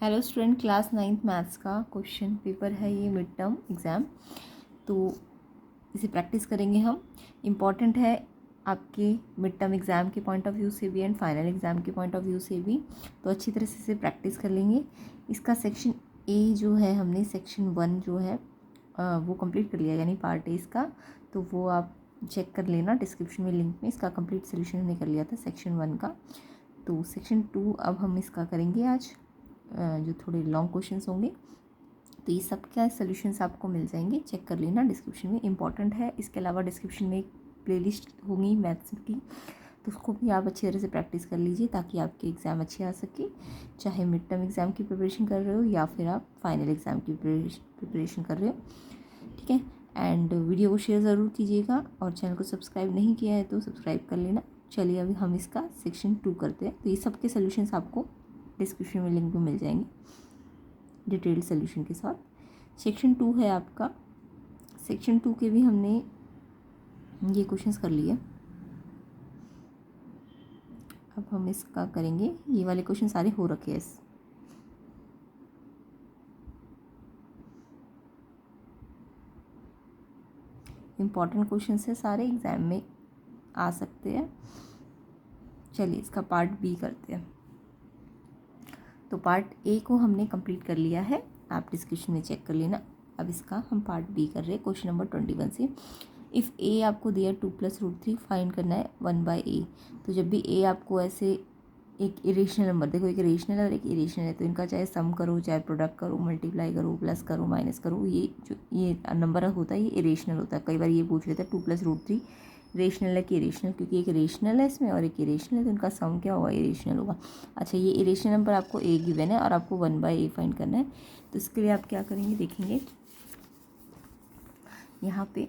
Hello student, class 9th maths का question paper है ये, मिड टर्म एग्ज़ाम। तो इसे प्रैक्टिस करेंगे हम। इम्पॉर्टेंट है आपके मिड टर्म एग्ज़ाम के पॉइंट ऑफ व्यू से भी एंड फाइनल एग्ज़ाम के पॉइंट ऑफ व्यू से भी। तो अच्छी तरह से इसे प्रैक्टिस कर लेंगे। इसका सेक्शन ए जो है, हमने सेक्शन 1 जो है वो कंप्लीट कर लिया, यानी पार्ट ए इसका। तो वो आप चेक कर लेना, डिस्क्रिप्शन में लिंक में इसका कंप्लीट सोल्यूशन हमने कर लिया था सेक्शन 1 का। तो सेक्शन 2 अब हम इसका करेंगे आज, जो थोड़े लॉन्ग क्वेश्चंस होंगे। तो ये सब क्या सॉल्यूशंस आपको मिल जाएंगे, चेक कर लेना डिस्क्रिप्शन में, इंपॉर्टेंट है। इसके अलावा डिस्क्रिप्शन में एक प्लेलिस्ट होगी मैथ्स की, तो उसको भी आप अच्छी तरह से प्रैक्टिस कर लीजिए ताकि आपके एग्ज़ाम अच्छे आ सके। चाहे मिड टर्म एग्ज़ाम की प्रिपरेशन कर रहे हो या फिर आप फाइनल एग्ज़ाम की प्रिपरेशन कर रहे हो, ठीक है। एंड वीडियो को शेयर ज़रूर कीजिएगा, और चैनल को सब्सक्राइब नहीं किया है तो सब्सक्राइब कर लेना। चलिए अभी हम इसका सेक्शन 2 करते हैं। तो ये सब के सोल्यूशंस आपको डिस्क्रिप्शन में लिंक में मिल जाएंगे डिटेल्ड सोल्यूशन के साथ। सेक्शन 2 है आपका। सेक्शन 2 के भी हमने ये क्वेश्चंस कर लिए। अब हम इसका करेंगे, ये वाले क्वेश्चन सारे हो रखे हैं। इम्पॉर्टेंट क्वेश्चंस है, सारे एग्जाम में आ सकते हैं। चलिए इसका पार्ट बी करते हैं। तो पार्ट ए को हमने कंप्लीट कर लिया है, आप डिस्क्रिप्शन में चेक कर लेना। अब इसका हम पार्ट बी कर रहे हैं, क्वेश्चन नंबर 21 से। इफ़ ए आपको दिया 2 + √3 फाइंड करना है 1/a। तो जब भी ए आपको ऐसे एक इरेशनल नंबर, देखो एक रेशनल और एक इरेशनल है, तो इनका चाहे सम करो, चाहे प्रोडक्ट करो, मल्टीप्लाई करो, प्लस करो, माइनस करो, ये जो ये नंबर होता है ये इरेशनल होता है। कई बार ये पूछ लेता है 2 + √3 रेशनल है कि इरेशनल, क्योंकि एक रेशनल है इसमें और एक इरेशनल है, तो इनका सम क्या होगा, इरेशनल होगा। अच्छा, ये इरेशनल नंबर आपको ए गिवन है और आपको 1/a फाइंड करना है। तो इसके लिए आप क्या करेंगे, देखेंगे यहाँ पे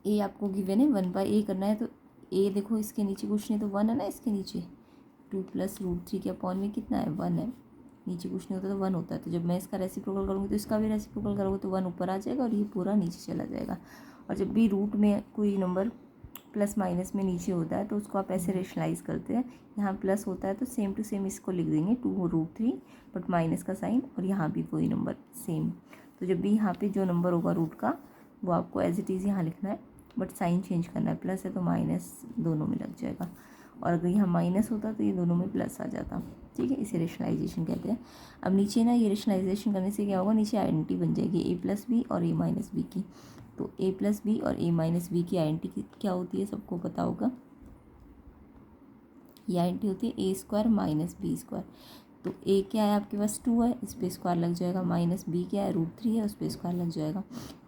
ए आपको गिवन है, 1/a करना है। तो ए देखो इसके नीचे कुछ नहीं, तो 1 है ना, इसके नीचे 2 + √3 के अपॉन में कितना है, 1 है। नीचे कुछ नहीं होता तो 1 होता है। तो जब मैं इसका रेसिप्रोकल करूँगी तो इसका भी रेसिप्रोकल करोगे तो 1 ऊपर आ जाएगा और ये पूरा नीचे चला जाएगा। और जब भी रूट में कोई नंबर प्लस माइनस में नीचे होता है तो उसको आप ऐसे रेशनलाइज करते हैं। यहाँ प्लस होता है तो सेम टू सेम इसको लिख देंगे 2√3, बट माइनस का साइन, और यहाँ भी वही नंबर सेम। तो जब भी यहाँ पे जो नंबर होगा रूट का, वो आपको एज इट इज़ यहाँ लिखना है, बट साइन चेंज करना है। प्लस है तो माइनस दोनों में लग जाएगा, और अगर यहाँ माइनस होता तो ये दोनों में प्लस आ जाता, ठीक है। इसे रेशनलाइजेशन कहते हैं। अब नीचे ना ये रेशनलाइजेशन करने से क्या होगा, नीचे आइडेंटिटी बन जाएगी a + b और a - b की। तो a + b और a - b की आइडेंटिटी क्या होती है, सबको पता होगा। ये आइडेंटिटी होती है a² - b²। तो a क्या है आपके पास, 2 है, इस पर स्क्वायर लग जाएगा। -b क्या है, √3 है, उस पर स्क्वायर लग जाएगा।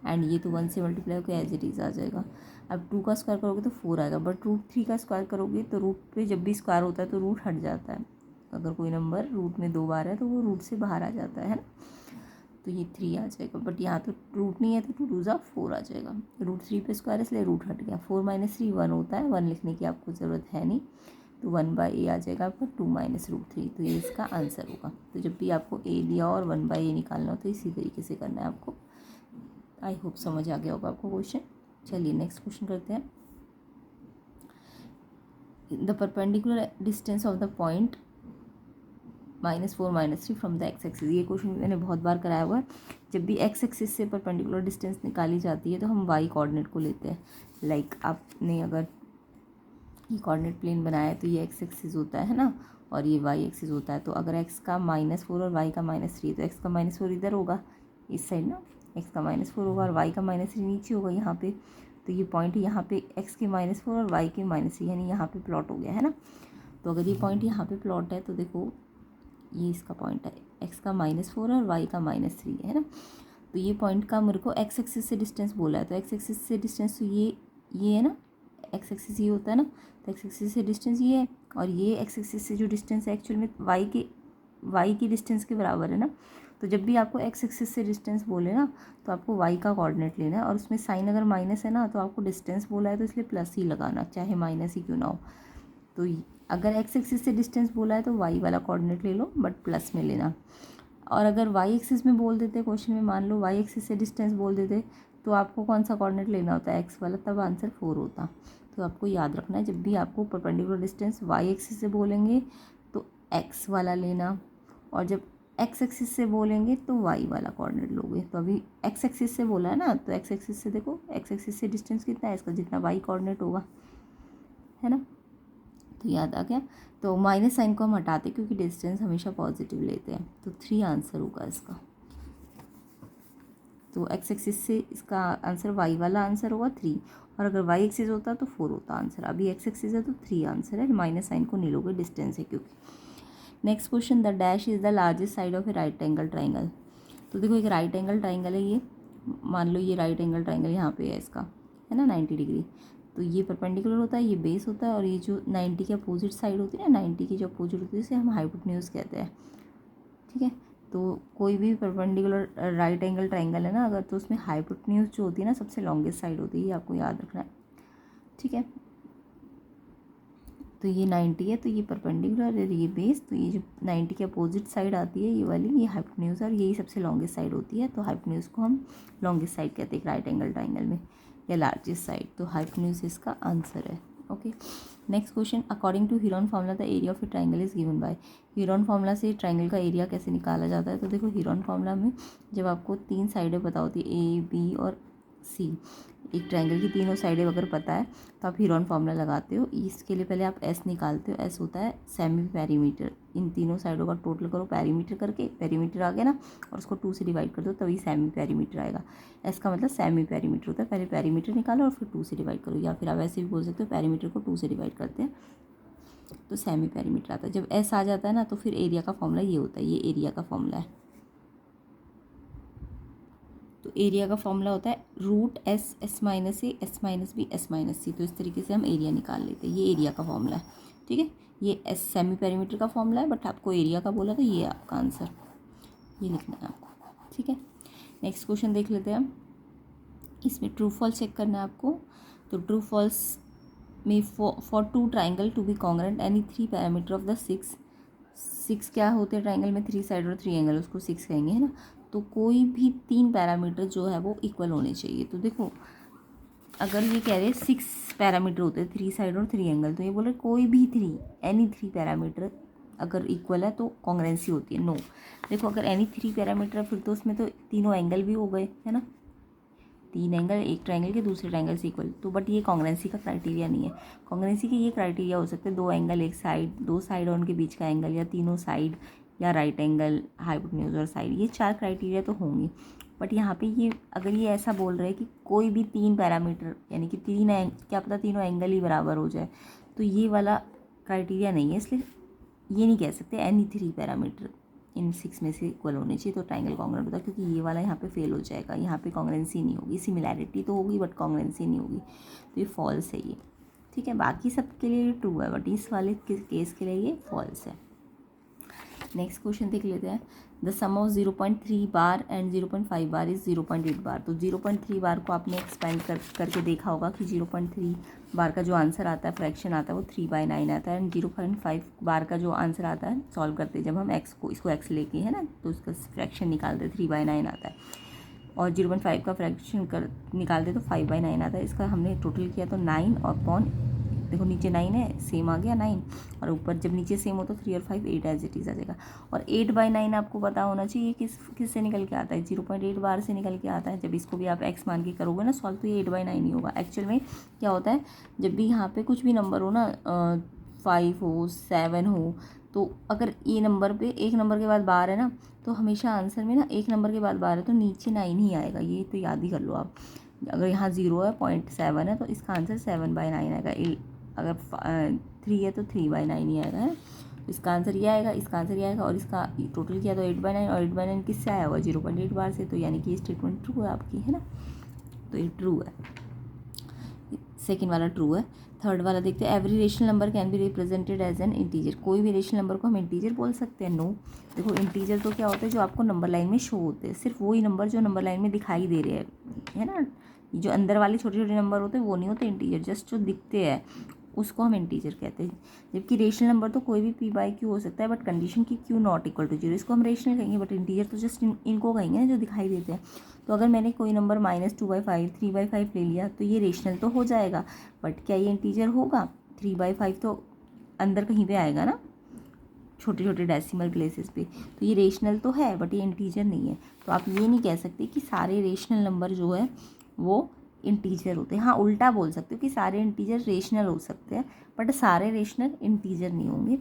एंड ये तो 1 से मल्टीप्लाई होकर एज इट इज़ आ जाएगा। अब 2 का स्क्वायर करोगे तो 4 आएगा, बट √3 का स्क्वायर करोगे तो रूट पे जब भी स्क्वायर होता है तो रूट हट जाता है। अगर कोई नंबर रूट में 2 बार है तो वो रूट से बाहर आ जाता है ना। तो ये 3 आ जाएगा, बट यहाँ तो रूट नहीं है तो 2 × 4 आ जाएगा। √3 पे स्क्वायर है इसलिए रूट हट गया। 4 - 3 1 होता है, 1 लिखने की आपको ज़रूरत है नहीं। तो 1/a आ जाएगा आपका 2 - √3। तो ये इसका आंसर होगा। तो जब भी आपको a दिया और 1/a निकालना हो तो इसी तरीके से करना है आपको। आई होप समझ आ गया होगा आपको क्वेश्चन। चलिए नेक्स्ट क्वेश्चन करते हैं। The perpendicular distance of the point -4 - 3 from the X axis. ये क्वेश्चन मैंने बहुत बार कराया हुआ है। जब भी एक्स एक्सिस से परपेंडिकुलर डिस्टेंस निकाली जाती है तो हम वाई कोऑर्डिनेट को लेते हैं। लाइक आपने अगर ये कोऑर्डिनेट प्लेन बनाया है तो ये एक्स एक्सिस होता है ना, और ये वाई एक्सिस होता है। तो अगर एक्स का -4 और वाई का -3 तो एक्स का -4 इधर होगा, इस साइड ना, एक्स का -4 होगा और वाई का -3 नीचे होगा यहाँ पे। तो ये पॉइंट यहाँ पे एक्स के -4 और वाई के -3 यानी यहाँ पे प्लॉट हो गया है ना। तो अगर ये पॉइंट यहाँ पे प्लॉट है तो देखो ये इसका पॉइंट है, एक्स का -4 और वाई का -3 है ना। तो ये पॉइंट का मेरे को एक्स एक्सिस से डिस्टेंस बोला है, तो एक्स एक्सिस से डिस्टेंस तो ये है ना, एक्स एक्सिस ये होता है ना। तो एक्स एक्सिस से डिस्टेंस ये है, और ये एक्स एक्सिस से जो डिस्टेंस है एक्चुअल में वाई की डिस्टेंस के बराबर है ना। तो जब भी आपको एक्स एक्सिस से डिस्टेंस बोले ना तो आपको वाई का कोऑर्डिनेट लेना है, और उसमें साइन अगर माइनस है ना तो आपको डिस्टेंस बोला है तो इसलिए प्लस ही लगाना, चाहे माइनस ही क्यों ना हो। तो अगर एक्स एक्सिस से डिस्टेंस बोला है तो वाई वाला कोऑर्डिनेट ले लो, बट प्लस में लेना। और अगर वाई एक्सिस में बोल देते क्वेश्चन में, मान लो वाई एक्सिस से डिस्टेंस बोल देते, तो आपको कौन सा कोऑर्डिनेट लेना होता है, एक्स वाला, तब आंसर 4 होता। तो आपको याद रखना है, जब भी आपको परपेंडिकुलर डिस्टेंस वाई एक्सिस से बोलेंगे तो एक्स वाला लेना, और जब एक्स एक्सिस से बोलेंगे तो वाई वाला कोऑर्डिनेट लोगे। तो अभी एक्स एक्सिस से बोला है ना, तो एक्स एक्सिस से देखो, एक्स एक्सिस से डिस्टेंस कितना है इसका, जितना वाई कोऑर्डिनेट होगा, है ना। तो याद आ गया। तो माइनस साइन को हम हटाते क्योंकि डिस्टेंस हमेशा पॉजिटिव लेते हैं। तो 3 आंसर होगा इसका। तो एक्स एक्सिस से इसका आंसर वाई वाला आंसर होगा 3, और अगर वाई एक्सिस होता तो 4 होता आंसर। अभी एक्स एक्सिस है तो 3 आंसर है, माइनस साइन को नहीं लोगे, डिस्टेंस है क्योंकि। Next question, the dash is the largest side of A right angle triangle. तो देखो एक राइट एंगल ट्राइंगल है ये, मान लो ये राइट एंगल ट्राइंगल यहाँ पे है इसका, है ना 90 डिग्री। तो ये परपेंडिकुलर होता है, ये बेस होता है, और ये जो 90 के अपोजिट साइड होती है ना, 90 की जो अपोजिट होती है इसे हम हाइपोटेन्यूज कहते हैं, ठीक है। तो कोई भी परपेंडिकुलर राइट एंगल ट्राइंगल है ना अगर, तो उसमें हाइपोटेन्यूज जो होती है ना सबसे लॉन्गेस्ट साइड होती है, ये आपको याद रखना है, ठीक है। तो ये 90 है, तो ये परपेंडिकुलर है, ये बेस, तो ये जो 90 के अपोजिट साइड आती है ये वाली, ये हाइपोटेन्यूज है, और यही सबसे लॉन्गेस्ट साइड होती है। तो हाइपोटेन्यूज को हम लॉन्गेस्ट साइड कहते हैं राइट एंगल ट्राइंगल में, या लार्जेस्ट साइड। तो हाइपोटेन्यूज इसका आंसर है। Okay, next question, according to Heron formula the area of a triangle is given by. Heron formula से ट्राइंगल का एरिया कैसे निकाला जाता है। तो देखो हीरोन फार्मूला में जब आपको 3 साइडें पता होती है, ए बी और सी, एक ट्राइंगल की तीनों साइडें अगर पता है तो आप हीरोन फार्मूला लगाते हो। इसके लिए पहले आप एस निकालते हो, एस होता है सेमी पेरीमीटर। इन तीनों साइडों का टोटल करो पेरीमीटर करके, पेरीमीटर आ गया ना, और उसको 2 से डिवाइड कर दो तभी सेमी पेरीमीटर आएगा। एस का मतलब सेमी पेरीमीटर होता है, पहले पेरीमीटर निकालो और फिर 2 से डिवाइड करो, या फिर आप ऐसे भी बोल सकते हो पेरीमीटर को 2 से डिवाइड करते हैं तो सेमी पेरीमीटर आता है। जब एस आ जाता है ना तो फिर एरिया का फॉर्मूला ये होता है, ये एरिया का फॉर्मूला है। तो एरिया का फॉर्मूला होता है root S, S minus A, S minus B, S minus C. तो इस तरीके से हम एरिया निकाल लेते हैं, ये एरिया का फॉर्मूला है, ठीक है। ये एस सेमी पेरीमीटर का फॉर्मूला है, बट आपको एरिया का बोला तो ये आपका आंसर, ये लिखना है आपको, ठीक है। नेक्स्ट क्वेश्चन देख लेते हैं हम। इसमें ट्रू फॉल्स चेक करना है आपको। तो ट्रू फॉल्स में for 2 triangle to be congruent any 3 parameter of the 6 क्या होते हैं ट्राइंगल में, 3 साइड और 3 एंगल, उसको 6 कहेंगे, है ना। तो कोई भी 3 पैरामीटर जो है वो इक्वल होने चाहिए। तो देखो अगर ये कह रहे हैं 6 पैरामीटर होते हैं, 3 साइड और 3 एंगल, तो ये बोल रहे कोई भी 3, एनी 3 पैरामीटर अगर इक्वल है तो कॉन्ग्रेंसी होती है। नो, देखो अगर एनी 3 पैरामीटर है फिर तो उसमें तो तीनों एंगल भी हो गए, है ना, 3 एंगल एक ट्राइंगल के दूसरे ट्राइंगल से इक्वल। तो बट ये कॉन्ग्रेंसी का क्राइटेरिया नहीं है। कॉन्ग्रेंसी के ये क्राइटेरिया हो सकते हैं 2 एंगल एक साइड, 2 साइड और उनके बीच का एंगल, या तीनों साइड, या राइट एंगल, हाइपोटेन्यूज और साइड, ये 4 क्राइटेरिया तो होंगे। बट यहाँ पे ये अगर ये ऐसा बोल रहे हैं कि कोई भी 3 पैरामीटर, यानी कि क्या पता तीनों एंगल ही बराबर हो जाए, तो ये वाला क्राइटेरिया नहीं है, इसलिए ये नहीं कह सकते एनी 3 पैरामीटर इन 6 में से इक्वल होने चाहिए तो ट्राइंगल कॉन्ग्रेंट होता है, क्योंकि ये वाला यहाँ पे फेल हो जाएगा। यहाँ पे कॉन्ग्रेंसी नहीं होगी, सिमिलैरिटी तो होगी बट कॉन्ग्रेंसी नहीं होगी, तो ये फॉल्स है ये, ठीक है। बाकी सब के लिए ट्रू है, बट इस वाले केस के लिए ये फॉल्स है। नेक्स्ट क्वेश्चन देख लेते हैं। The sum of 0.3 bar and 0.5 bar is 0.8 bar. तो 0.3 बार को आपने एक्सपेंड करके देखा होगा कि 0.3 बार का जो आंसर आता है, फ्रैक्शन आता है, वो 3/9 आता है। एंड 0.5 बार का जो आंसर आता है सॉल्व करते जब हम इसको एक्स लेके, है ना, तो इसका फ्रैक्शन निकालते 3/9 आता है, और 0.5 का फ्रैक्शन निकालते तो 5/9 आता है। इसका हमने टोटल किया तो 9 और पॉन, देखो नीचे 9 है, सेम आ गया 9, और ऊपर जब नीचे सेम हो तो 3 और 5 8 एज इट इज़ आ जाएगा। और 8/9 आपको पता होना चाहिए किस से निकल के आता है, 0.8 बार से निकल के आता है। जब इसको भी आप x मान के करोगे ना सॉल्व, तो ये 8/9 ही होगा। एक्चुअल में क्या होता है, जब भी यहाँ पे कुछ भी नंबर हो ना, 5 हो 7 हो, तो अगर ये नंबर पे एक नंबर के बाद बार है ना, तो हमेशा आंसर में ना एक नंबर के बाद बार है तो नीचे 9 ही आएगा, ये तो याद ही कर लो आप। अगर यहाँ 0 है, 0.7 है, तो इसका आंसर 7/9 आएगा। अगर 3 है तो 3/9 ही आएगा, है। इसका आंसर ये आएगा, इसका आंसर ये आएगा, और इसका टोटल किया तो 8/9, और 8/9 किससे आया हुआ, 0.8 बार से। तो यानी कि ये स्टेटमेंट ट्रू है आपकी, है ना, तो ये ट्रू है, सेकेंड वाला ट्रू है। थर्ड वाला देखते हैं। Every rational number can be represented as an integer. कोई भी रेशनल नंबर को हम इंटीजर बोल सकते हैं। नो, देखो इंटीजर तो क्या होता है, जो आपको नंबर लाइन में शो होते हैं, सिर्फ वही नंबर जो नंबर लाइन में दिखाई दे रहे हैं, है ना। जो अंदर वाले छोटे छोटे नंबर होते हैं वो नहीं होते इंटीजर, जस्ट जो दिखते हैं उसको हम इंटीजर कहते हैं। जबकि रेशनल नंबर तो कोई भी p/q हो सकता है, बट कंडीशन की q नॉट इक्वल टू 0, इसको हम रेशनल कहेंगे, बट इंटीजर तो जस्ट इनको कहेंगे ना जो दिखाई देते हैं। तो अगर मैंने कोई नंबर -2/5 3/5 ले लिया तो ये रेशनल तो हो जाएगा, बट क्या ये इंटीजर होगा, 3/5 तो अंदर कहीं पे आएगा ना, छोटे छोटे डेसिमल प्लेसेस पे, तो ये रेशनल तो है बट ये इंटीजर नहीं है। तो आप ये नहीं कह सकते कि सारे रेशनल नंबर जो है वो इंटीजर होते हैं। हाँ, उल्टा बोल सकते हो कि सारे इंटीजर रेशनल हो सकते हैं बट सारे रेशनल इंटीजर नहीं होंगे।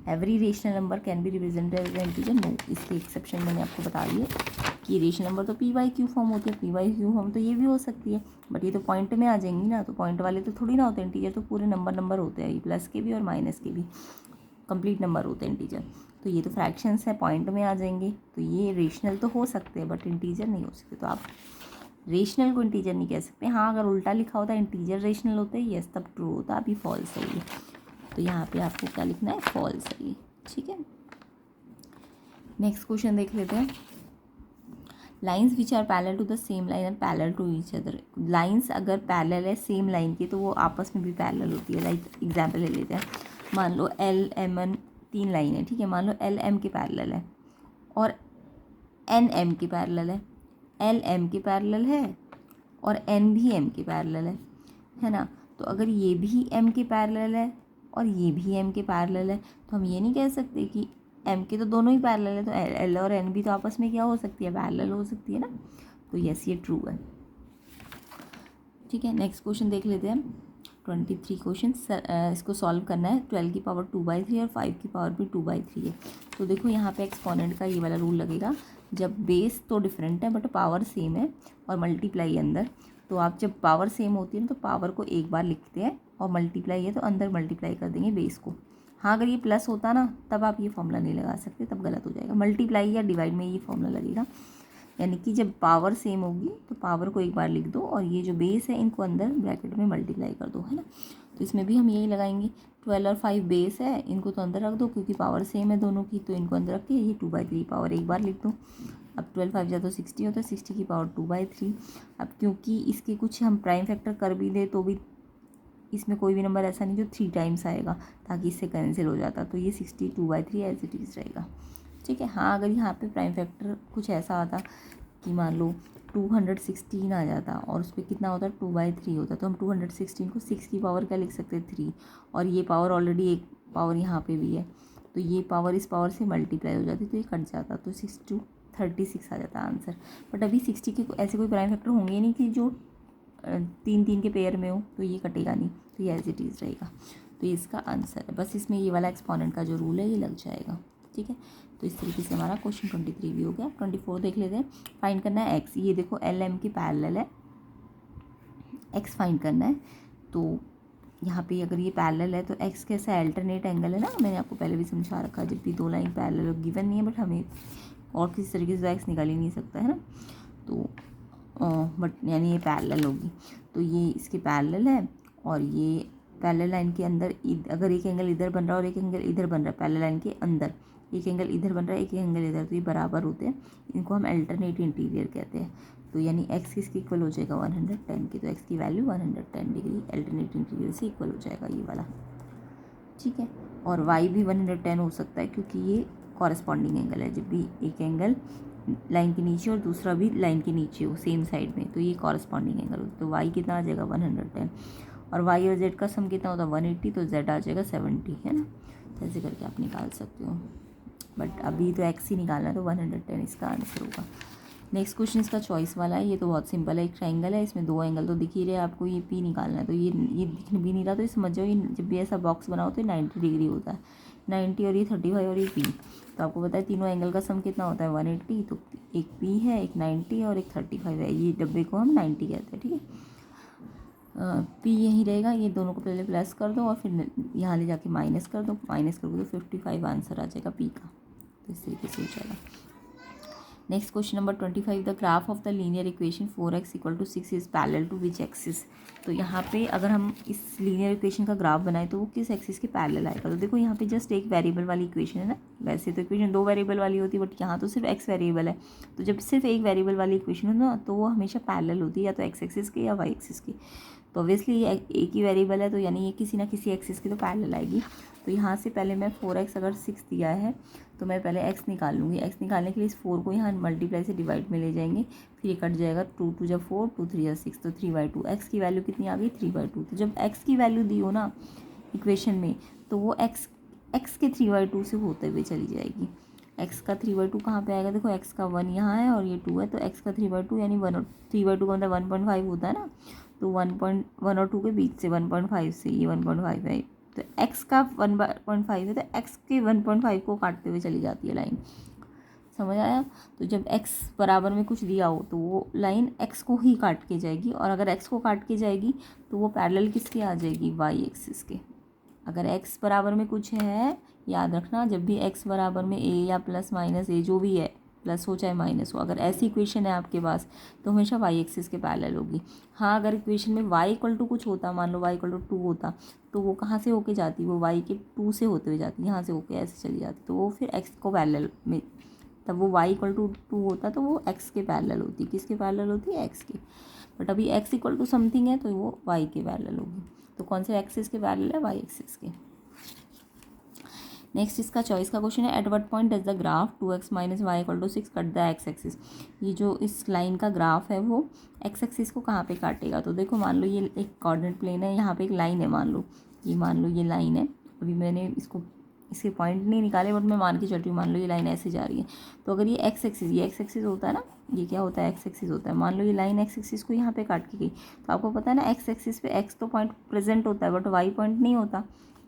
Every rational number can be represented as integer, no. इसके एक्सेप्शन मैंने आपको बता दिए कि रेशनल नंबर तो पी/क्यू फॉर्म होती है, पी/क्यू फॉर्म तो ये भी हो सकती है बट ये तो पॉइंट में आ जाएंगी ना, तो पॉइंट वाले तो थोड़ी ना होते हैं। इंटीजर तो पूरे नंबर होते हैं, प्लस के भी और माइनस के भी कंप्लीट नंबर होते हैं इंटीजर। तो ये तो फ्रैक्शंस है, पॉइंट में आ जाएंगे, तो ये रेशनल तो हो सकते हैं बट इंटीजर नहीं हो सकते। तो आप रेशनल को इंटीजर नहीं कह सकते। हाँ, अगर उल्टा लिखा होता इंटीजर रेशनल होते हैं, यस, तब ट्रू होता, अभी फॉल्स है ये। तो यहाँ पे आपको क्या लिखना है, फॉल्स है ये, ठीक है। नेक्स्ट क्वेश्चन देख लेते हैं। Lines which are parallel to the same line and parallel to each other. Lines अगर पैरेलल है सेम लाइन की तो वो आपस में भी पैरेलल होती है। लाइक एग्जाम्पल ले लेते हैं, मान लो LMN 3 लाइन है, ठीक है। मान लो LM के पैरेलल है और NM के पैरेलल है, LM के पैरेलल है और N भी M के पैरेलल है ना। तो अगर ये भी M के पैरेलल है और ये भी M के पैरेलल है तो हम ये नहीं कह सकते कि M के तो दोनों ही पैरेलल है, तो L और N भी तो आपस में क्या हो सकती है, पैरेलल हो सकती है ना। तो यस, ये ट्रू है, ठीक है। नेक्स्ट क्वेश्चन देख लेते हैं। 23 क्वेश्चन इसको सॉल्व करना है। 12 की पावर 2/3 और 5 की पावर भी 2/3 है। तो देखो यहाँ पे एक्सपोनेंट का ये वाला रूल लगेगा, जब बेस तो डिफरेंट है बट पावर सेम है और मल्टीप्लाई अंदर, तो आप जब पावर सेम होती है ना तो पावर को एक बार लिखते हैं और मल्टीप्लाई है तो अंदर मल्टीप्लाई कर देंगे बेस को। हाँ, अगर ये प्लस होता ना तब आप ये फॉर्मूला नहीं लगा सकते, तब गलत हो जाएगा। मल्टीप्लाई या डिवाइड में ये फॉर्मूला लगेगा, यानी कि जब पावर सेम होगी तो पावर को एक बार लिख दो और ये जो बेस है इनको अंदर ब्रैकेट में मल्टीप्लाई कर दो, है ना। तो इसमें भी हम यही लगाएंगे। 12 और 5 बेस है, इनको तो अंदर रख दो क्योंकि पावर सेम है दोनों की, तो इनको अंदर रख के ये 2/3 पावर एक बार लिख दो। अब 12 5 जा तो 60 होता है, 60 की पावर 2/3। अब क्योंकि इसके कुछ हम प्राइम फैक्टर कर भी दे तो भी इसमें कोई भी नंबर ऐसा नहीं जो 3 टाइम्स आएगा, ताकि इससे कैंसिल हो जाता, तो ये 60 2/3 एज इट इज़ रहेगा, ठीक है। हाँ, अगर यहाँ पे प्राइम फैक्टर कुछ ऐसा आता कि मान लो 216 आ जाता और उस पर कितना होता 2/3 होता, तो हम 216 को 6 की पावर क्या लिख सकते 3, और ये पावर ऑलरेडी एक पावर यहाँ पे भी है तो ये पावर इस पावर से मल्टीप्लाई हो जाती तो ये कट जाता, तो 6 2 36 आ जाता आंसर। बट अभी 60 के ऐसे कोई प्राइम फैक्टर होंगे नहीं कि जो 3 के पेयर में हो, तो ये कटेगा नहीं, तो ये एज इट इज़ रहेगा। तो ये इसका आंसर है, बस इसमें ये वाला एक्सपोनेंट का जो रूल है ये लग जाएगा, ठीक है। तो इस तरीके से हमारा क्वेश्चन 23 भी हो गया। 24 देख लेते हैं। फाइंड करना है एक्स, ये देखो LM की पैरेलल है, एक्स फाइंड करना है। तो यहाँ पे अगर ये पैरेलल है तो एक्स कैसा अल्टरनेट एंगल है ना, मैंने आपको पहले भी समझा रखा है, जब भी दो लाइन पैरेलल गिवन नहीं है बट हमें और किसी तरीके से एक्स निकाल ही नहीं सकता है ना, तो बट यानी ये पैरेलल होगी, तो ये इसके पैरेलल है और ये पैरेलल लाइन के अंदर अगर एक एंगल इधर बन रहा है और एक एंगल इधर बन रहा है, पैरेलल लाइन के अंदर एक एंगल इधर बन रहा है एक एंगल इधर, तो ये बराबर होते हैं, इनको हम अल्टरनेट इंटीरियर कहते हैं। तो यानी एक्स किसकी इक्वल हो जाएगा 110 की, तो एक्स की वैल्यू 110 डिग्री अल्टरनेट इंटीरियर से इक्वल हो जाएगा ये वाला, ठीक है। और वाई भी 110 हो सकता है क्योंकि ये कॉरेस्पॉन्डिंग एंगल है, जब भी एक एंगल लाइन के नीचे और दूसरा भी लाइन के नीचे हो सेम साइड में, तो ये कॉरेस्पॉन्डिंग एंगल होता है। तो वाई कितना आ जाएगा 110 और वाई और जेड का सम कितना होता है 180, तो जेड आ जाएगा 70, है ना। ऐसे करके आप निकाल सकते हो, बट अभी तो एक्स ही निकालना है, तो 110 इसका आंसर होगा। नेक्स्ट क्वेश्चन इसका चॉइस वाला है, ये तो बहुत सिंपल है, एक ट्राइंगल है, इसमें 2 एंगल तो दिख ही रहे, आपको ये पी निकालना है, तो ये दिख भी नहीं रहा, तो ये समझ जाओ ये जब भी ऐसा बॉक्स बनाओ तो 90 डिग्री होता है, 90 और ये 35 और ये पी। तो आपको पता है तीनों एंगल का सम कितना होता है 180, तो एक पी है, एक 90 और एक 35 है, ये डब्बे को हम 90 कहते हैं, ठीक है। पी यहीं रहेगा, ये दोनों को पहले प्लस कर दो और फिर यहाँ ले जाके माइनस कर दो, माइनस करोगे तो 55 आंसर आ जाएगा पी का, तो इस तरीके से हो जाएगा। Next question number 25, the graph of the linear equation 4x = 6 is parallel to which axis. तो यहाँ पे अगर हम इस लीनियर इक्वेशन का ग्राफ बनाए तो वो किस एक्सिस के पैरेलल आएगा। तो देखो यहाँ पे जस्ट एक वेरिएबल वाली इक्वेशन है ना, वैसे तो इक्वेशन 2 वेरिएबल वाली होती है बट यहाँ तो सिर्फ x वेरिएबल है, तो जब सिर्फ एक वेरिएबल वाली इक्वेशन हो ना तो वो हमेशा पैरेलल होती है, या तो x एक्सिस के या y एक्सिस की। तो ऑब्वियसली ये एक ही वेरिएबल है तो यानी ये किसी ना किसी एक्सिस की तो पैरेलल आएगी। तो यहाँ से पहले मैं 4x अगर 6 दिया है तो मैं पहले x निकाल लूँगी। x निकालने के लिए इस 4 को यहाँ मल्टीप्लाई से डिवाइड में ले जाएंगे, फिर ये कट जाएगा, 2 2 जा 4, 2 3 जा 6, तो 3/2। x की वैल्यू कितनी आ गई 3/2। तो जब x की वैल्यू दी हो ना इक्वेशन में तो वो x एक्स के 3/2 से होते हुए चली जाएगी। एक्स का 3/2 कहाँ पे आएगा, देखो एक्स का 1 यहाँ है और ये 2 है, तो एक्स का 3/2 यानी 1 और 3/2 का मतलब 1.5 होता है ना, तो 1 और 2 के बीच से 1.5 से ये 1.5 है, तो एक्स का 1.5 है, तो एक्स के 1.5 को काटते हुए चली जाती है लाइन। समझ आया। तो जब x बराबर में कुछ दिया हो तो वो लाइन x को ही काट के जाएगी, और अगर x को काट के जाएगी तो वो पैरेलल किसके आ जाएगी, y एक्सिस के। अगर x बराबर में कुछ है, याद रखना जब भी x बराबर में a या प्लस माइनस a जो भी है, प्लस हो चाहे माइनस हो, अगर ऐसी इक्वेशन है आपके पास तो हमेशा y एक्सिस के पैरेलल होगी। हाँ, अगर इक्वेशन में y इक्वल टू कुछ होता, मान लो y इक्वल टू 2 होता, तो वो कहाँ से होके जाती, वो y के 2 से होते हुए जाती, यहाँ से होके ऐसे चली जाती, तो वो फिर x को पैरेलल में, तब वो y इक्वल टू 2 होता तो वो x के पैरेलल होती, किसके पैरेलल होती है, x के। बट अभी x इक्वल टू समथिंग है तो वो y के पैरेलल होगी। तो कौन से एक्सिस के पैरेलल है, y एक्सिस के। नेक्स्ट इसका चॉइस का क्वेश्चन है, at what point does the graph 2x minus Y equal to 6 cut the X axis. ये जो इस लाइन का ग्राफ है वो एक्स एक्सिस को कहाँ पे काटेगा। तो देखो मान लो ये एक कोऑर्डिनेट प्लेन है, यहाँ पे एक लाइन है, मान लो ये लाइन है। अभी मैंने इसके पॉइंट नहीं निकाले बट मैं मान के चल रही हूँ, मान लो ये लाइन ऐसे जा रही है। तो अगर ये एक्स एक्सिस होता है ना, ये क्या होता है, एक्स एक्सिस होता है। मान लो ये लाइन एक्स एक्सिस को यहाँ पे काट के गई, तो आपको पता है ना एक्स एक्सिस पे एक्स तो पॉइंट प्रेजेंट होता है बट वाई पॉइंट नहीं होता।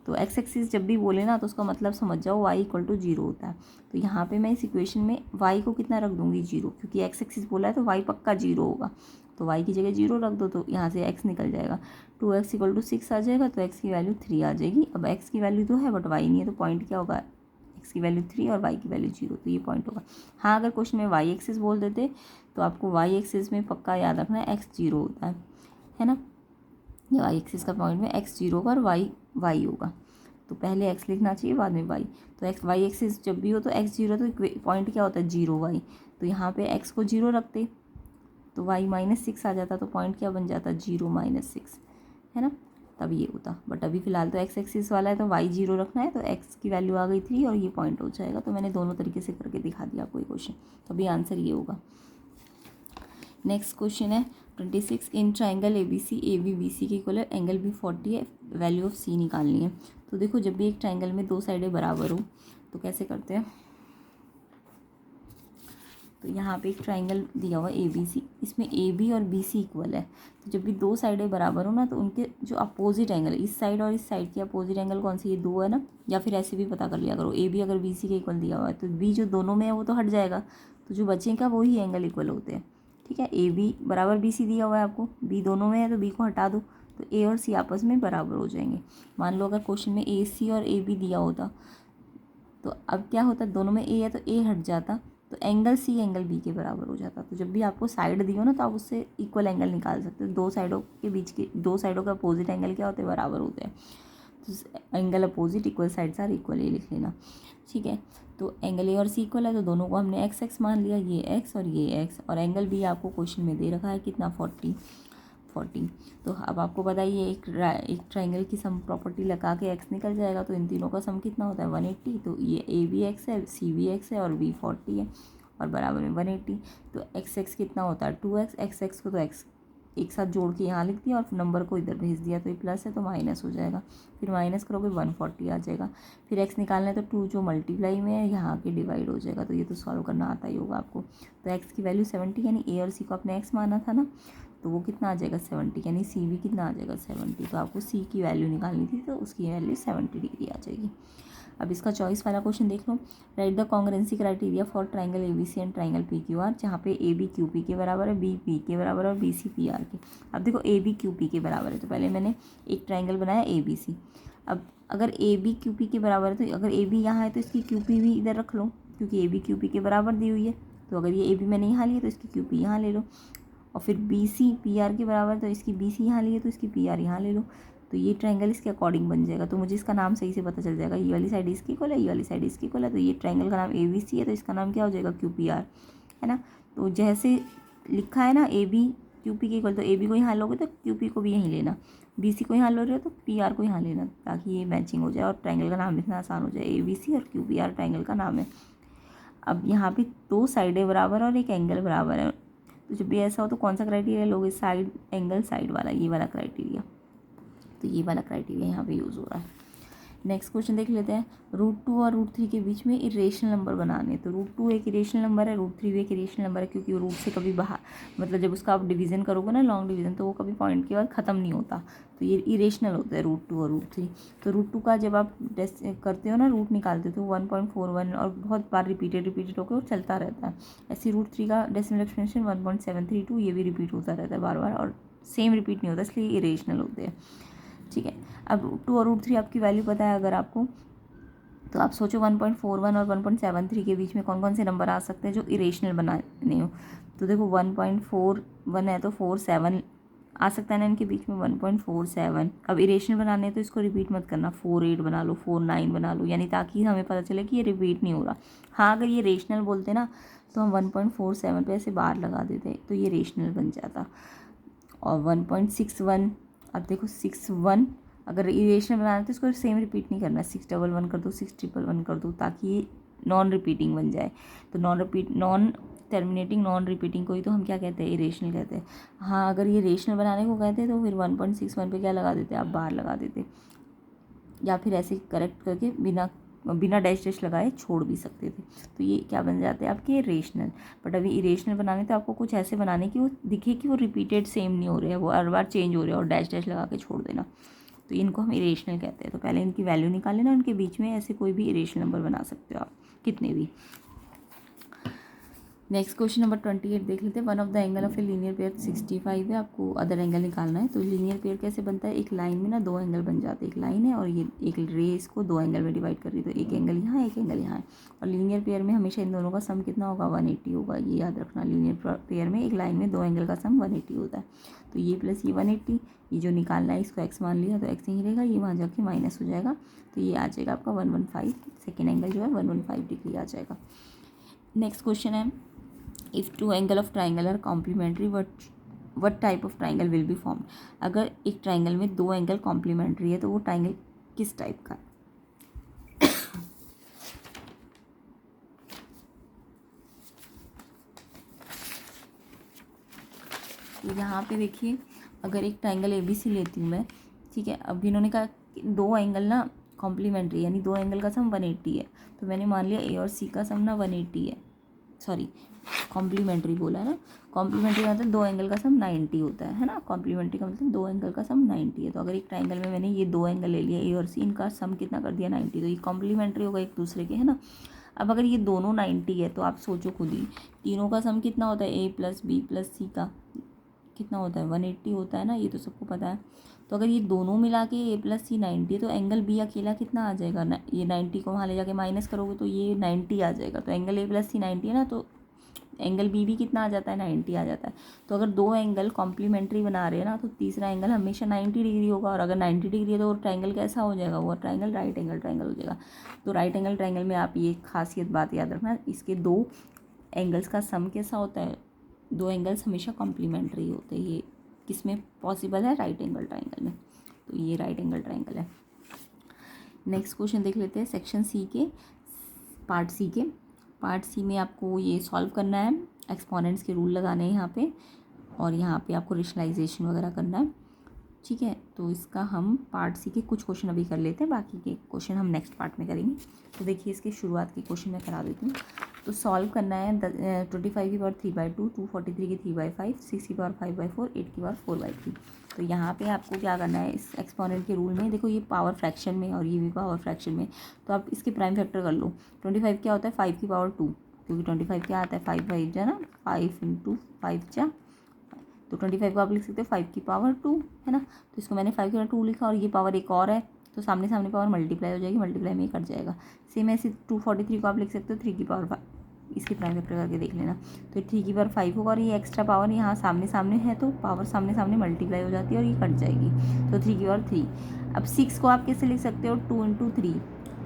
तो एक्स एक्सिस जब भी बोले ना तो उसका मतलब समझ जाओ y इक्वल टू 0 होता है। तो यहाँ पे मैं इस इक्वेशन में y को कितना रख दूँगी, 0, क्योंकि एक्स एक्सिस बोला है तो y पक्का 0 होगा। तो y की जगह 0 रख दो, तो यहाँ से x निकल जाएगा, 2x इक्वल टू 6 आ जाएगा, तो x की वैल्यू 3 आ जाएगी। अब x की वैल्यू तो है बट y नहीं है, तो पॉइंट क्या होगा, x की वैल्यू 3 और y की वैल्यू 0, तो ये पॉइंट होगा। हाँ, अगर क्वेश्चन में y एक्सिस बोल देते तो आपको y एक्सिस में पक्का याद रखना है x 0 होता है ना। y एक्सिस का पॉइंट में x 0 होगा और y होगा, तो पहले x लिखना चाहिए बाद में y। तो x y एक्सिस जब भी हो तो x 0, तो पॉइंट क्या होता है 0 y। तो यहाँ पे x को 0 रखते तो y माइनस 6 आ जाता, तो पॉइंट क्या बन जाता, 0 माइनस 6, है ना, तब ये होता। बट अभी फिलहाल तो x एक्सिस वाला है तो y 0 रखना है, तो x की वैल्यू आ गई 3 और ये पॉइंट हो जाएगा। तो मैंने दोनों तरीके से करके दिखा दिया आपको ये क्वेश्चन, तो अभी आंसर ये होगा। नेक्स्ट क्वेश्चन है 26, इन ट्राइंगल ए बी सी के इक्वल एंगल भी 40 है, वैल्यू ऑफ सी निकालनी है। तो देखो जब भी एक ट्राइंगल में दो साइडें बराबर हो तो कैसे करते हैं। तो यहाँ पे एक ट्राइंगल दिया हुआ ए बी सी, इसमें ए बी और बी सी इक्वल है। तो जब भी दो साइडें बराबर हो ना तो उनके जो अपोजिट एंगल है, इस साइड और इस साइड के अपोजिट एंगल कौन सी, ये 2 है ना, या फिर ऐसे भी पता कर लिया करो, ए बी अगर बी सी के इक्वल दिया हुआ है तो बी जो दोनों में है वो तो हट जाएगा, तो जो बचेगा वही एंगल इक्वल होते हैं। ठीक है, ए बी बराबर बी सी दिया हुआ है आपको, बी दोनों में है तो बी को हटा दो, तो ए और सी आपस में बराबर हो जाएंगे। मान लो अगर क्वेश्चन में ए सी और ए बी दिया होता तो अब क्या होता, दोनों में ए है तो ए हट जाता, तो एंगल सी एंगल बी के बराबर हो जाता। तो जब भी आपको साइड दी हो ना तो आप उससे इक्वल एंगल निकाल सकते हो। दो साइडों के बीच के, दो साइडों के अपोजिट एंगल क्या होते हैं, बराबर होते हैं। तो angle opposite equal sides are equal, ये लिख लेना। ठीक है, तो एंगल ए और सी इक्वल है तो दोनों को हमने एक्स एक्स मान लिया, ये एक्स और ये एक्स, और एंगल भी आपको क्वेश्चन में दे रखा है कितना, 40। तो अब आपको बताइए एक ट्राइंगल की सम प्रॉपर्टी लगा के एक्स निकल जाएगा, तो इन तीनों का सम कितना होता है, 180। तो ये ए बी एक्स है, सी बी एक्स है और बी 40 है और बराबर में 180। तो एक्स एक्स कितना होता है 2x, एक्स एक्स को तो एक्स एक साथ जोड़ के यहाँ लिख दिया और नंबर को इधर भेज दिया, तो ये प्लस है तो माइनस हो जाएगा, फिर माइनस करोगे 140 आ जाएगा। फिर x निकालना है तो 2 जो मल्टीप्लाई में है यहाँ के डिवाइड हो जाएगा, तो ये तो सॉल्व करना आता ही होगा आपको। तो x की वैल्यू 70, यानी a और c को आपने x माना था ना, तो वो कितना आ जाएगा 70, यानी सी भी कितना आ जाएगा 70। तो आपको सी की वैल्यू निकालनी थी तो उसकी वैल्यू 70 डिग्री आ जाएगी। अब इसका चॉइस वाला क्वेश्चन देख लो, write the congruency criteria for triangle A B C and triangle P Q R, जहाँ पे ए बी क्यू पी के बराबर है, बी पी के बराबर है और बी सी पी आर के। अब देखो ए बी क्यू पी के बराबर है, तो पहले मैंने एक ट्राइंगल बनाया ए बी सी। अब अगर ए बी क्यू पी के बराबर है तो अगर ए बी यहाँ है तो इसकी क्यू पी भी इधर रख लो, क्योंकि ए बी क्यू पी के बराबर दी हुई है। तो अगर ये ए बी मैंने यहाँ लिया तो इसकी क्यू पी यहाँ ले लो, और फिर बी सी पी आर के बराबर तो इसकी बी सी यहाँ लिए तो इसकी पी आर यहाँ ले लो, तो ये ट्रायंगल इसके अकॉर्डिंग बन जाएगा। तो मुझे इसका नाम सही से पता चल जाएगा, ये वाली साइड इसकी इक्वल है, ये वाली साइड इसकी इक्वल है, तो ये ट्रायंगल का नाम ए बी सी है, तो इसका नाम क्या हो जाएगा क्यू पी आर, है ना। तो जैसे लिखा है ना ए बी क्यू पी के इक्वल, तो ए बी को यहाँ लोगे तो क्यू पी को भी यहीं लेना, बी सी को यहाँ लो रहे हो तो पी आर को यहाँ लेना, ताकि ये मैचिंग हो जाए और ट्रायंगल का नाम लिखना आसान हो जाए। ए बी सी और क्यू पी आर ट्रायंगल का नाम है। अब यहाँ पे दो साइडें बराबर और एक एंगल बराबर है, तो जब भी ऐसा हो तो कौन सा क्राइटेरिया लोगे, साइड एंगल साइड वाला, ये वाला क्राइटेरिया। तो ये वाला क्राइटेरिया यहाँ पे यूज़ हो रहा है। नेक्स्ट क्वेश्चन देख लेते हैं। √2 और √3 के बीच में इरेशनल नंबर बनाने। तो √2 एक इरेशनल नंबर है, √3 भी एक इरेशनल नंबर है, क्योंकि रूट से कभी बाहर मतलब जब उसका आप डिवीज़न करोगे ना लॉन्ग डिवीज़न, तो वो कभी पॉइंट के बाद ख़त्म नहीं होता, तो ये इरेशनल होता है √2 और √3। तो √2 का जब आप करते हो ना, रूट निकालते हो तो 1.41 और बहुत बार रिपीटेड होकर वो चलता रहता है। ऐसे √3 का डेसिमल एक्सपेंशन 1.732, ये भी रिपीट होता रहता है बार बार और सेम रिपीट नहीं होता, इसलिए इरेशनल होते हैं। ठीक है, अब √2 और √3 आपकी वैल्यू पता है अगर आपको, तो आप सोचो 1.41 और 1.73 के बीच में कौन कौन से नंबर आ सकते हैं जो इरेशनल बनाने हो। तो देखो 1.41 है तो 47 आ सकता है ना इनके बीच में, 1.47। अब इरेशनल बनाने हैं तो इसको रिपीट मत करना, 48 बना लो, 49 बना लो, यानी ताकि हमें पता चले कि ये रिपीट नहीं हो रहा। हाँ, अगर ये रेशनल बोलते ना तो हम 1.47 पे ऐसे बार लगा देते तो ये रेशनल बन जाता। और 1.61, अब देखो 61 अगर इरेशनल बनाना है तो इसको सेम रिपीट नहीं करना, 611 कर दो, 611 कर दो, ताकि ये नॉन रिपीटिंग बन जाए। तो नॉन टर्मिनेटिंग नॉन रिपीटिंग को ही तो हम क्या कहते हैं, इरेशनल कहते हैं। हाँ, अगर ये रेशनल बनाने को कहते हैं तो फिर 1.61 पे क्या लगा देते, आप बार लगा देते, या फिर ऐसे करेक्ट करके बिना डैश लगाए छोड़ भी सकते थे। तो ये क्या बन जाते हैं आपके रेशनल। बट अभी इरेशनल बनाने तो आपको कुछ ऐसे बनाने कि वो दिखे कि वो रिपीटेड सेम नहीं हो रहे हैं, वो हर बार चेंज हो रहे हैं, और डैश लगा के छोड़ देना, तो इनको हम इरेशनल कहते हैं। तो पहले इनकी वैल्यू निकाल लेना, उनके बीच में ऐसे कोई भी इरेशनल नंबर बना सकते हो आप, कितने भी। नेक्स्ट क्वेश्चन नंबर 28 देख लेते हैं। One of the angle of a linear pair 65 है, आपको अदर एंगल निकालना है। तो लीनियर पेयर कैसे बनता है, एक लाइन में ना दो एंगल बन जाते हैं, एक लाइन है और ये एक रे इसको दो एंगल में डिवाइड कर रही है, तो एक एंगल यहाँ एक एंगल यहाँ है। और लीनियर पेयर में हमेशा इन दोनों का सम कितना होगा, 180 होगा, ये याद रखना। लीनियर पेयर में एक लाइन में दो एंगल का सम 180 होता है। तो ये प्लस ये 180, ये जो निकालना है इसको एक्स मान लिया तो एक्स यहीं रहेगा, ये वहाँ जाके माइनस हो जाएगा, तो ये आ जाएगा आपका 115, सेकेंड एंगल जो है 115 डिग्री आ जाएगा। नेक्स्ट क्वेश्चन है, if two angle of triangle are complementary what type of triangle will be form. अगर एक ट्राइंगल में दो एंगल कॉम्प्लीमेंट्री है तो वो ट्राइंगल किस टाइप का है। तो यहाँ पे देखिए, अगर एक ट्राइंगल ABC लेती हूँ मैं, ठीक है, अब इन्होंने कहा दो एंगल ना कॉम्प्लीमेंट्री, यानी दो एंगल का सम 180 है, तो मैंने मान लिया A और C का सम ना 180 है, सॉरी कॉम्प्लीमेंट्री बोला है ना, कॉम्प्लीमेंट्री का मतलब दो एंगल का सम 90 होता है ना, कॉम्प्लीमेंट्री का मतलब दो एंगल का सम 90 है। तो अगर एक ट्राइंगल में मैंने ये दो एंगल ले लिया A और C, इनका सम कितना कर दिया 90, तो ये कॉम्प्लीमेंट्री होगा एक दूसरे के, है ना। अब अगर ये दोनों 90 है तो आप सोचो खुद ही, तीनों का सम कितना होता है, A + B + C का कितना होता है, 180 होता है ना, ये तो सबको पता है। तो अगर ये दोनों मिला के A + C 90 है तो एंगल B अकेला कितना आ जाएगा ना, ये 90 को वहाँ ले जाके माइनस करोगे तो ये 90 आ जाएगा। तो एंगल A + C 90 है ना, तो एंगल B भी कितना आ जाता है, 90 आ जाता है। तो अगर दो एंगल कॉम्प्लीमेंट्री बना रहे हैं ना, तो तीसरा एंगल हमेशा 90 डिग्री होगा, और अगर 90 डिग्री है तो वो ट्राइंगल कैसा हो जाएगा, वो ट्राइंगल राइट एंगल ट्राइंगल हो जाएगा। तो राइट एंगल ट्राइंगल में आप ये खासियत बात याद रखना, इसके दो एंगल्स का सम कैसा होता है, दो एंगल्स हमेशा कॉम्प्लीमेंट्री होते हैं। ये किस में पॉसिबल है, राइट एंगल ट्राइंगल में, तो ये राइट एंगल ट्राइंगल है। नेक्स्ट क्वेश्चन देख लेते हैं, सेक्शन सी के पार्ट सी में आपको ये सॉल्व करना है, एक्सपोनेंट्स के रूल लगाने हैं यहाँ पे, और यहाँ पे आपको रेशनलाइजेशन वगैरह करना है, ठीक है। तो इसका हम पार्ट सी के कुछ क्वेश्चन अभी कर लेते हैं, बाकी के क्वेश्चन हम नेक्स्ट पार्ट में करेंगे। तो देखिए, इसके शुरुआत के क्वेश्चन मैं करा देती हूँ। तो सॉल्व करना है 25 की पावर 3/2, 243 की 3/5, 6 की पावर 5/4, 8 की पावर 4/3। तो यहाँ पे आपको क्या करना है, इस एक्सपोनेंट के रूल में देखो, ये पावर फ्रैक्शन में और ये भी पावर फ्रैक्शन में, तो आप इसके प्राइम फैक्टर कर लो। 25 क्या होता है, 5 की पावर 2, क्योंकि 25 क्या आता है, 5 जा ना, 5 × 5 जा, तो 25 को आप लिख सकते हो 5 की पावर 2, है ना। तो इसको मैंने 5 की पावर 2 लिखा, और ये पावर एक और है, तो सामने सामने पावर मल्टीप्लाई हो जाएगी, मल्टीप्लाई में कट जाएगा। सेम ऐसे 243 को आप लिख सकते हो 3 की पावर 5, इसके प्राइम फैक्टर करके देख लेना, तो 3 की पावर 5 होगा, और ये एक्स्ट्रा पावर यहाँ सामने सामने है, तो पावर सामने सामने मल्टीप्लाई हो जाती है और ये कट जाएगी, तो 3 की पावर 3। अब 6 को आप कैसे लिख सकते हो, 2 × 3,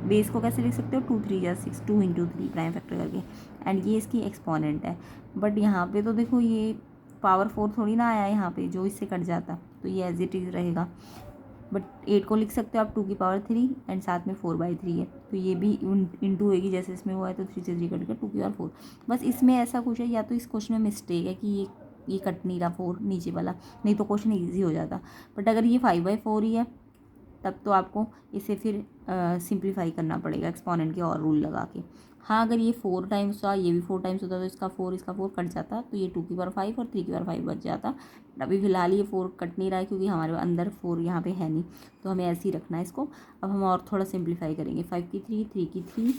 बेस को कैसे लिख सकते हो, 2 × 3 = 6, 2 × 3 प्राइम फैक्टर करके, एंड ये इसकी एक्सपोनेंट है। बट यहाँ पे तो देखो, ये पावर 4 थोड़ी ना आया यहाँ पे जो इससे कट जाता, तो ये एज इट इज़ रहेगा। बट 8 को लिख सकते हो आप 2 की पावर 3, एंड साथ में 4/3 है, तो ये भी इंटू होगी जैसे इसमें हुआ है, तो 3 से 3 कट गया, 2 की पावर 4। बस इसमें ऐसा कुछ है, या तो इस क्वेश्चन में मिस्टेक है कि ये कट नहीं रहा 4 नीचे वाला, नहीं तो क्वेश्चन ईजी हो जाता। बट अगर ये 5/4 ही है तब तो आपको इसे फिर सिंप्लीफाई करना पड़ेगा एक्सपोनेंट के और रूल लगा के। हाँ, अगर ये 4 टाइम्स था, ये भी 4 टाइम्स होता तो इसका 4 कट जाता, तो ये 2 की पावर 5 और 3 की पावर 5 बच जाता। अभी फ़िलहाल ये 4 कट नहीं रहा है क्योंकि हमारे अंदर 4 यहाँ पे है नहीं, तो हमें ऐसे ही रखना है इसको। अब हम और थोड़ा सिंप्लीफाई करेंगे। 5 की 3, 3 की 3,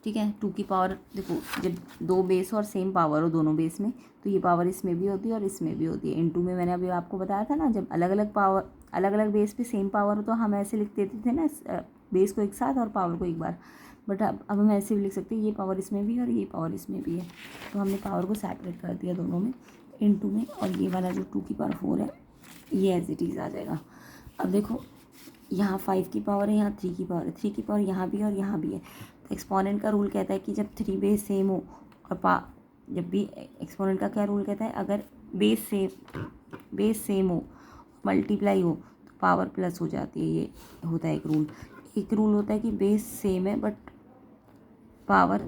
ठीक है। 2 की पावर, देखो जब दो बेस और सेम पावर हो दोनों बेस में, तो ये पावर इसमें भी होती है और इसमें भी होती है। इनटू में मैंने अभी आपको बताया था ना, जब अलग अलग पावर, अलग अलग बेस पे सेम पावर हो तो हम ऐसे लिख देते थे ना, बेस को एक साथ और पावर को एक बार। बट अब हम ऐसे भी लिख सकते हैं, ये पावर इसमें भी है और ये पावर इसमें भी है, तो हमने पावर को सेपरेट कर दिया दोनों में, इनटू में। और ये वाला जो 2 की पावर 4 है, ये एज इट इज़ आ जाएगा। अब देखो यहाँ 5 की पावर है, यहाँ 3 की पावर है, 3 की पावर यहाँ भी है और यहाँ भी है। तो एक्सपोनेंट का रूल कहता है कि जब 3 बेस सेम हो और जब भी एक्सपोनेंट का क्या रूल कहता है, अगर बेस सेम हो, मल्टीप्लाई हो, तो पावर प्लस हो जाती है। ये होता है एक रूल। एक रूल होता है कि बेस सेम है बट पावर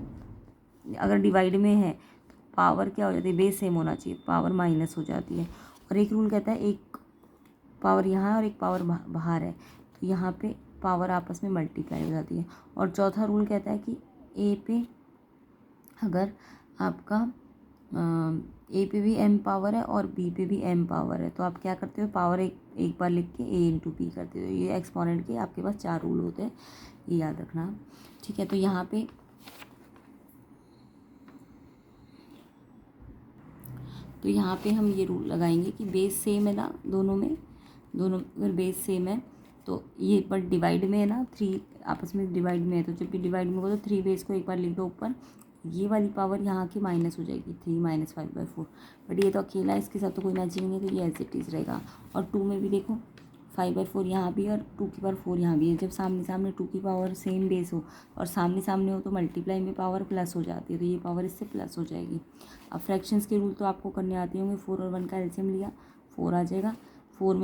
अगर डिवाइड में है तो पावर क्या हो जाती है, बेस सेम होना चाहिए, पावर माइनस हो जाती है। और एक रूल कहता है एक पावर यहाँ है और एक पावर बाहर है, तो यहाँ पे पावर आपस में मल्टीप्लाई हो जाती है। और चौथा रूल कहता है कि ए पे अगर आपका ए पे भी m पावर है और b पे भी m पावर है, तो आप क्या करते हो, पावर एक बार लिख के a इंटू पी करते हो। ये एक्सपोनेंट के आपके पास 4 रूल होते हैं, ये याद रखना, ठीक है। तो यहाँ पे हम ये रूल लगाएंगे कि बेस सेम है ना दोनों में, दोनों अगर बेस सेम है तो ये पर डिवाइड में है ना, 3 आपस में डिवाइड में है, तो जब भी डिवाइड में हो तो 3 बेस को एक बार लिख दो ऊपर, ये वाली पावर यहाँ की माइनस हो जाएगी, 3 माइनस 5/4। बट ये तो अकेला है, इसके साथ तो कोई मैचिंग नहीं है, तो ये एज इट इज़ रहेगा। और 2 में भी देखो 5/4 यहाँ भी और 2 की पावर 4 यहाँ भी है। जब सामने सामने 2 की पावर सेम बेस हो और सामने सामने हो तो मल्टीप्लाई में पावर प्लस हो जाती है, तो ये पावर इससे प्लस हो जाएगी। अब फ्रैक्शंस के रूल तो आपको करने आते होंगे। 4 और 1 का एलसीएम लिया, 4 आ जाएगा। 4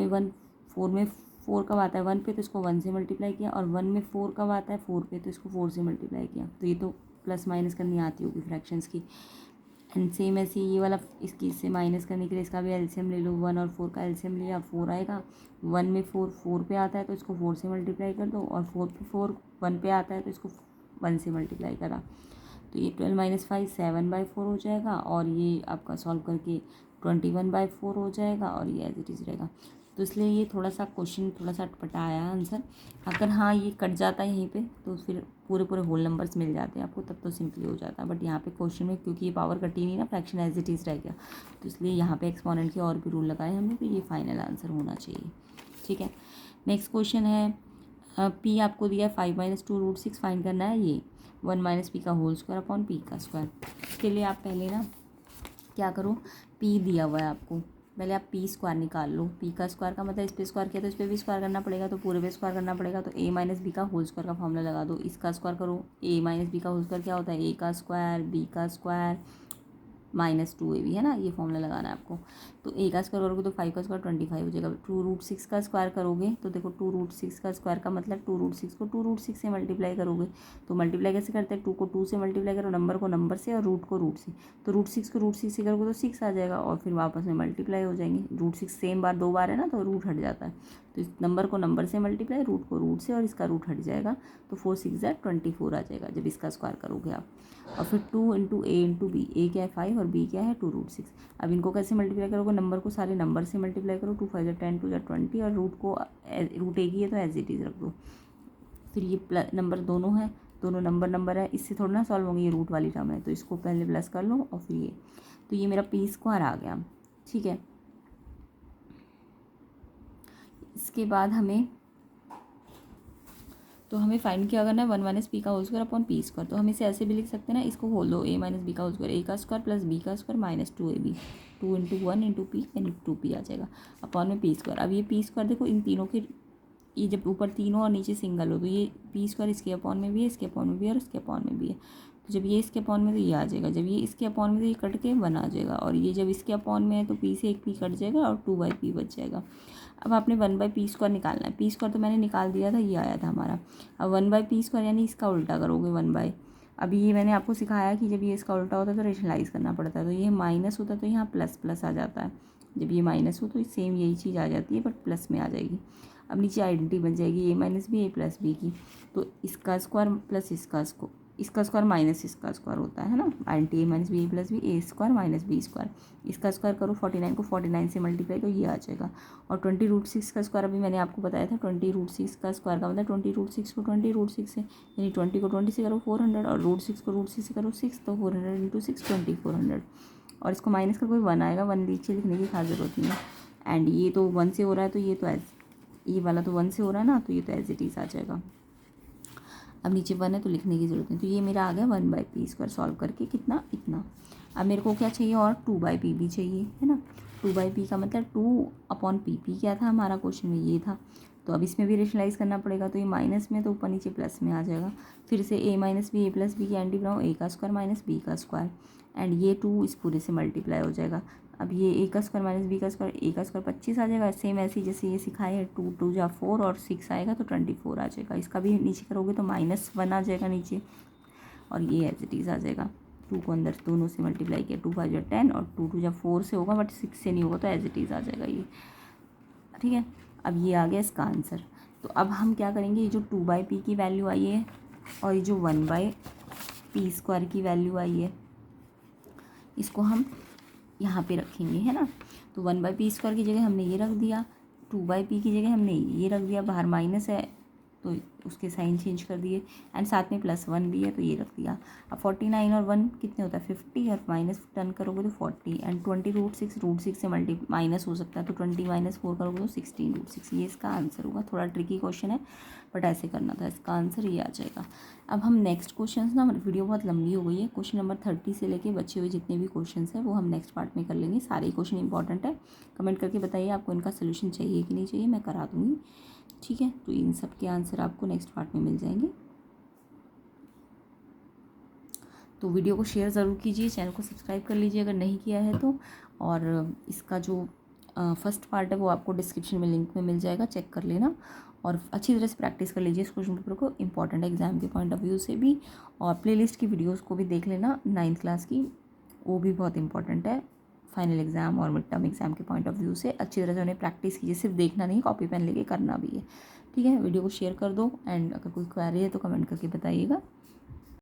में 4 कब आता है 1 पे, तो इसको 1 से मल्टीप्लाई किया। और 1 में 4 कब आता है 4 पे, तो इसको 4 से मल्टीप्लाई किया। तो ये तो प्लस माइनस करनी आती होगी फ्रैक्शंस की। एंड सेम ऐसे ये वाला, इसकी इससे माइनस करने के लिए इसका भी एलसीएम ले लो। 1 और 4 का एलसीएम लिया, 4 आएगा। 1 में 4 पे आता है तो इसको 4 से मल्टीप्लाई कर दो, और 4 पे 4 1 पे आता है तो इसको 1 से मल्टीप्लाई करा, तो ये 12 - 5 7/4 हो जाएगा। और ये आपका सॉल्व करके 21/4 हो जाएगा, और ये एज इट इज़ रहेगा। तो इसलिए ये थोड़ा सा क्वेश्चन थोड़ा सा अटपटा आया आंसर। अगर हाँ ये कट जाता है यहीं पे तो फिर पूरे होल नंबर्स मिल जाते हैं आपको, तब तो सिंपली हो जाता है। बट यहाँ पे क्वेश्चन में क्योंकि ये पावर कटी नहीं ना, फ्रैक्शन एज इट इज़ रह गया, तो इसलिए यहाँ पे एक्सपोनेंट के और भी रूल लगाए हमने, तो ये फाइनल आंसर होना चाहिए, ठीक है। नेक्स्ट क्वेश्चन है, पी आपको दिया है 5 - 2√6 फाइंड करना है। ये 1 - p का होल स्क्वायर अपॉन p का स्क्वायर। इसके लिए आप पहले ना क्या करो, p दिया हुआ है आपको, पहले आप p स्क्वायर निकाल लो। p का स्क्वायर का मतलब इस पे स्क्वायर किया तो इस पे भी स्क्वायर करना पड़ेगा, तो पूरे पे स्क्वायर करना पड़ेगा। तो a - b का होल स्क्वायर का फॉर्मूला लगा दो। इसका स्क्वायर करो, a - b का होल स्क्वायर क्या होता है, a का स्क्वायर b का स्क्वायर -2ab है ना, ये फॉर्मूला लगाना है आपको। तो a का स्क्वायर करोगे तो 5 का स्क्वायर 25 हो जाएगा। 2√6 का स्क्वायर करोगे तो देखो 2√6 का स्क्वायर का मतलब 2√6 को 2√6 से मल्टीप्लाई करोगे। तो मल्टीप्लाई कैसे करते हैं, 2 को 2 से मल्टीप्लाई करो, नंबर को नंबर से और रूट को रूट से। तो √6 को √6 से करोगे तो 6 आ जाएगा, और फिर वापस में मल्टीप्लाई हो जाएंगे। √6 सेम बार 2 बार है ना, तो रूट हट जाता है। तो इस नंबर को नंबर से मल्टीप्लाई, रूट को रूट से, और इसका रूट हट जाएगा, तो 4 6 24 आ जाएगा जब इसका स्क्वायर करोगे आप। और फिर 2 × a × b, a क्या है 5 और b क्या है 2√6। अब इनको कैसे मल्टीप्लाई करोगे, नंबर को सारे नंबर से मल्टीप्लाई करो, 2 5 10 2 20, और रूट एक ही है तो एज इट इज़ रख दो। फिर ये प्लस नंबर दोनों है, दोनों नंबर है, इससे थोड़ा ना सॉल्व होंगे, ये रूट वाली टर्म है, तो इसको पहले प्लस कर लो और फिर ये, तो ये मेरा p स्क्वायर आ गया, ठीक है। इसके बाद हमें फाइंड क्या करना है, 1 - p का whole square upon p square. तो हम इसे ऐसे भी लिख सकते हैं ना, इसको खोल दो, a - b का होल स्क्वायर, a का स्क्वायर प्लस b का स्क्वायर -2ab, 2 × 1 × p यानी 2p आ जाएगा अपॉन में p स्क्वायर। अब ये p स्क्वायर देखो, इन तीनों के, ये जब ऊपर तीन हो और नीचे सिंगल हो तो ये p स्क्वायर इसके अपॉन में भी है, इसके अपॉन में भी है और इसके अपॉन में भी है। तो जब ये इसके अपॉन में तो ये आ जाएगा, जब ये इसके अपॉन में तो ये कट के 1 आ जाएगा, और ये जब इसके अपॉन में है तो p से एक p कट जाएगा और 2/p बच जाएगा। अब आपने 1/p स्क्वायर निकालना है। p स्क्वायर तो मैंने निकाल दिया था, ये आया था हमारा। अब 1/p स्क्वायर यानी इसका उल्टा करोगे 1/। अभी ये मैंने आपको सिखाया कि जब ये इसका उल्टा होता है तो रेशनलाइज करना पड़ता है, तो ये माइनस होता है तो यहाँ प्लस प्लस आ जाता है। जब ये माइनस हो तो सेम यही चीज़ आ जाती है बट प्लस में आ जाएगी। अब नीचे आइडेंटिटी बन जाएगी a minus B A plus B की, तो इसका स्क्वायर प्लस इसका स्क्वायर माइनस इसका स्क्वायर होता है ना, identity a minus B A plus B A square minus B square, इसका स्क्वायर करो 49 को 49 से मल्टीप्लाई तो ये आ जाएगा। और 20√6 का स्क्वायर अभी मैंने आपको बताया था, 20√6 का स्क्वायर का मतलब 20√6 को 20√6 से, यानी 20 को 20 से करो 400 और √6 को √6 से करो 6, तो 400 इंटू 6 2400, और इसको माइनस कर कोई 1 आएगा, 1 नीचे लिखने की खास ज़रूरत नहीं है। एंड ये तो 1 से हो रहा है, तो ये वाला तो 1 से हो रहा है ना, तो ये तो एज इट इज़ आ जाएगा। अब नीचे 1 है तो लिखने की ज़रूरत नहीं, तो ये मेरा आ गया 1/p² सॉल्व करके कितना, इतना। अब मेरे को क्या चाहिए और 2/p भी चाहिए, है ना। 2/p का मतलब 2/pp क्या था हमारा क्वेश्चन में, ये था। तो अब इसमें भी रेशनलाइज करना पड़ेगा, तो ये माइनस में तो ऊपर नीचे प्लस में आ जाएगा। फिर से a minus B A plus B की एंटी बनाओ, a का स्क्वायर माइनस b का स्क्वायर, एंड ये 2 इस पूरे से मल्टीप्लाई हो जाएगा। अब ये a का स्क्वायर माइनस b का स्क्वायर, a का स्क्वायर 25 आ जाएगा, सेम ऐसे ही जैसे ये सिखाए है, 2 2 जा 4 और 6 आएगा तो 24 आ जाएगा। इसका भी नीचे करोगे तो -1 आ जाएगा नीचे, और ये एज इट इज़ आ जाएगा। 2 को अंदर दोनों से मल्टीप्लाई किया, 2 5 10 और 2 2 4 से होगा, बट 6 से नहीं होगा, तो एज इट इज़ आ जाएगा ये, ठीक है। अब ये आ गया इसका आंसर। तो अब हम क्या करेंगे, ये जो 2/p की वैल्यू आई है और ये जो 1/p² की वैल्यू आई है, इसको हम यहाँ पे रखेंगे, है ना। तो 1/p² की जगह हमने ये रख दिया, 2/p की जगह हमने ये रख दिया, बाहर माइनस है तो उसके साइन चेंज कर दिए, एंड साथ में +1 भी है तो ये रख दिया। अब 49 और 1 कितने होता है 50, और माइनस टर्न करोगे तो 40, एंड 20√6 से माइनस हो सकता है, तो 20 - 4 करोगे तो 16√6, ये इसका आंसर होगा। थोड़ा ट्रिकी क्वेश्चन है बट ऐसे करना था, इसका आंसर ये आ जाएगा। अब हम नेक्स्ट क्वेश्चन ना, वीडियो बहुत लंबी हो गई है, क्वेश्चन नंबर 30 से लेके बचे हुए जितने भी क्वेश्चन हैं वो हम नेक्स्ट पार्ट में कर लेंगे। सारे क्वेश्चन इंपॉर्टेंट है, कमेंट करके बताइए आपको इनका सोल्यूशन चाहिए कि नहीं चाहिए, मैं करा दूँगी, ठीक है। तो इन सब के आंसर आपको नेक्स्ट पार्ट में मिल जाएंगे। तो वीडियो को शेयर ज़रूर कीजिए, चैनल को सब्सक्राइब कर लीजिए अगर नहीं किया है तो, और इसका जो फर्स्ट पार्ट है वो आपको डिस्क्रिप्शन में लिंक में मिल जाएगा, चेक कर लेना और अच्छी तरह से प्रैक्टिस कर लीजिए इस क्वेश्चन पेपर को, इंपॉर्टेंट एग्जाम के पॉइंट ऑफ व्यू से भी। और प्लेलिस्ट की वीडियोज़ को भी देख लेना 9th क्लास की, वो भी बहुत इंपॉर्टेंट है फाइनल एग्ज़ाम और मिड टर्म एग्ज़ाम के पॉइंट ऑफ व्यू से। अच्छी तरह से उन्हें प्रैक्टिस कीजिए, सिर्फ देखना नहीं, कॉपी पेन लेके करना भी है, ठीक है। वीडियो को शेयर कर दो, एंड अगर कोई क्वेरी है तो कमेंट करके बताइएगा।